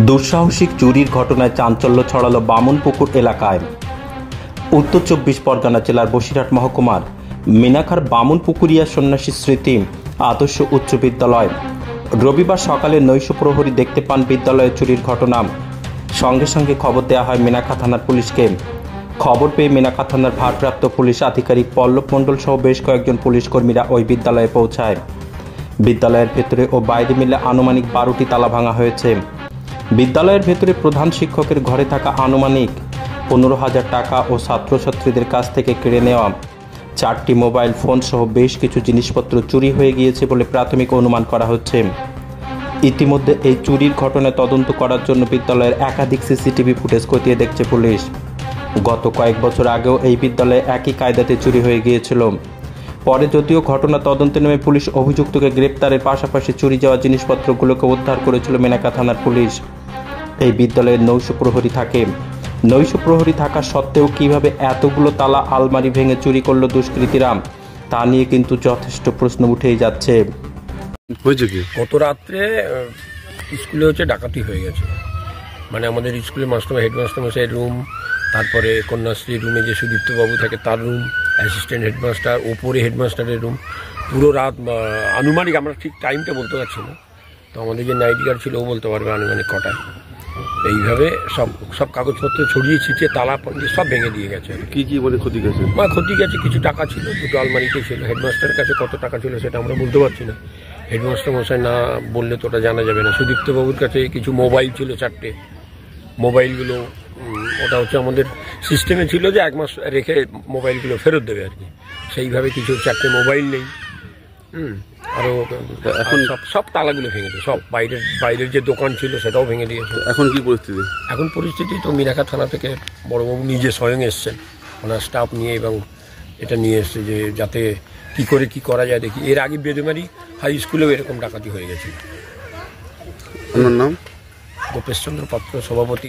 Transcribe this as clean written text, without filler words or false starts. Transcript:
দুঃসাহসিক চুরির ঘটনায় চাঞ্চল্য ছড়ালো বামুনপুকুর এলাকায়। উত্তর 24 পরগনা জেলার বসিরহাট মহকুমার মিনাখার বামুনপুকুরিয়া সন্ন্যাসী স্মৃতি আদর্শ উচ্চ বিদ্যালয় রবিবার সকালে নৈশ প্রহরী দেখতে পান বিদ্যালয়ে চুরির ঘটনা। সঙ্গে সঙ্গে খবর দেওয়া হয় মিনাখা থানার পুলিশকে। খবর পেয়ে মিনাখা থানার ভারপ্রাপ্ত পুলিশ আধিকারিক পল্লব মণ্ডল সহ বেশ কয়েকজন পুলিশ কর্মীরা ওই বিদ্যালয়ে পৌঁছায়। বিদ্যালয়ের ভেতরে ও বাইরে মিলে আনুমানিক 12টি তালা ভাঙা হয়েছে। বিদ্যালয়ের ভেতরে প্রধান শিক্ষকের ঘরে থাকা আনুমানিক 15,000 টাকা ও ছাত্রছাত্রীদের কাছ থেকে কেড়ে নেওয়া 4টি মোবাইল ফোন সহ বেশ কিছু জিনিসপত্র চুরি হয়ে গিয়েছে বলে প্রাথমিক অনুমান করা হচ্ছে। ইতিমধ্যে এই চুরির ঘটনায় তদন্ত করার জন্য বিদ্যালয়ের একাধিক সিসিটিভি ফুটেজ খতিয়ে দেখছে পুলিশ। গত কয়েক বছর আগেও এই বিদ্যালয়ে একই কায়দাতে চুরি হয়ে গিয়েছিল। পরে যদিও ঘটনা তদন্তে নেমে পুলিশ অভিযুক্তকে গ্রেপ্তারের পাশাপাশি চুরি যাওয়া জিনিসপত্রগুলোকে উদ্ধার করেছিল মিনাখা থানার পুলিশ। এই বিদ্যালয়ে নৈশ প্রহরী থাকা সত্ত্বেও কিভাবে এতগুলো তালা আলমারি ভেঙে চুরি করলো দুষ্কৃতীরা, তা নিয়ে কিন্তু যথেষ্ট প্রশ্ন উঠেই যাচ্ছে। গত রাত্রে স্কুলে ডাকাতি হয়ে গেছে, মানে আমাদের স্কুলের হেডমাস্টার মশাইয়ের রুম, তারপরে কন্যাশ্রীর রুমে যে সুদীপ্তবাবু থাকে তার রুম, অ্যাসিস্ট্যান্ট হেডমাস্টার, ওপরে হেডমাস্টারের রুম, পুরো রাত আনুমানিক আমরা ঠিক টাইমটা বলতে পারছি না, তো আমাদের যে নাইট গার্ড ছিল ও বলতে পারবে আনুমানিক কটায়। এইভাবে সব কাগজপত্র ছড়িয়ে ছিটিয়ে তালা সব ভেঙে দিয়ে গেছে। কি বলে ক্ষতি গেছে? ক্ষতি গেছে, কিছু টাকা ছিল, দুটো আলমারিতে ছিল। হেডমাস্টারের কাছে কত টাকা ছিল সেটা আমরা বলতে পারছি না, হেডমাস্টার মশাই না বললে তো ওটা জানা যাবে না। সুদীপ্তবাবুর কাছে কিছু মোবাইল ছিল 4টে, মোবাইলগুলো ওটা আমাদের সিস্টেমে ছিল যে 1 মাস রেখে মোবাইলগুলো ফেরত দেবে আর কি, সেইভাবে কিছু 4টে মোবাইল নেই। আরও এখন সব তালাগুলো ভেঙেছে, সব বাইরের যে দোকান ছিল সেটাও ভেঙে দিয়েছে। এখন কি পরিস্থিতি? এখন পরিস্থিতি তো মিনাখা থানা থেকে বড়বাবু নিজে স্বয়ং এসছেন, ওনার স্টাফ নিয়ে, এবং এটা নিয়ে এসছে যে যাতে কি করা যায় দেখি। এর আগে বেদমারি হাই স্কুলেও এরকম ডাকাতি হয়ে গেছে। আমার নাম গোপেশচন্দ্র পাত্র, সভাপতি।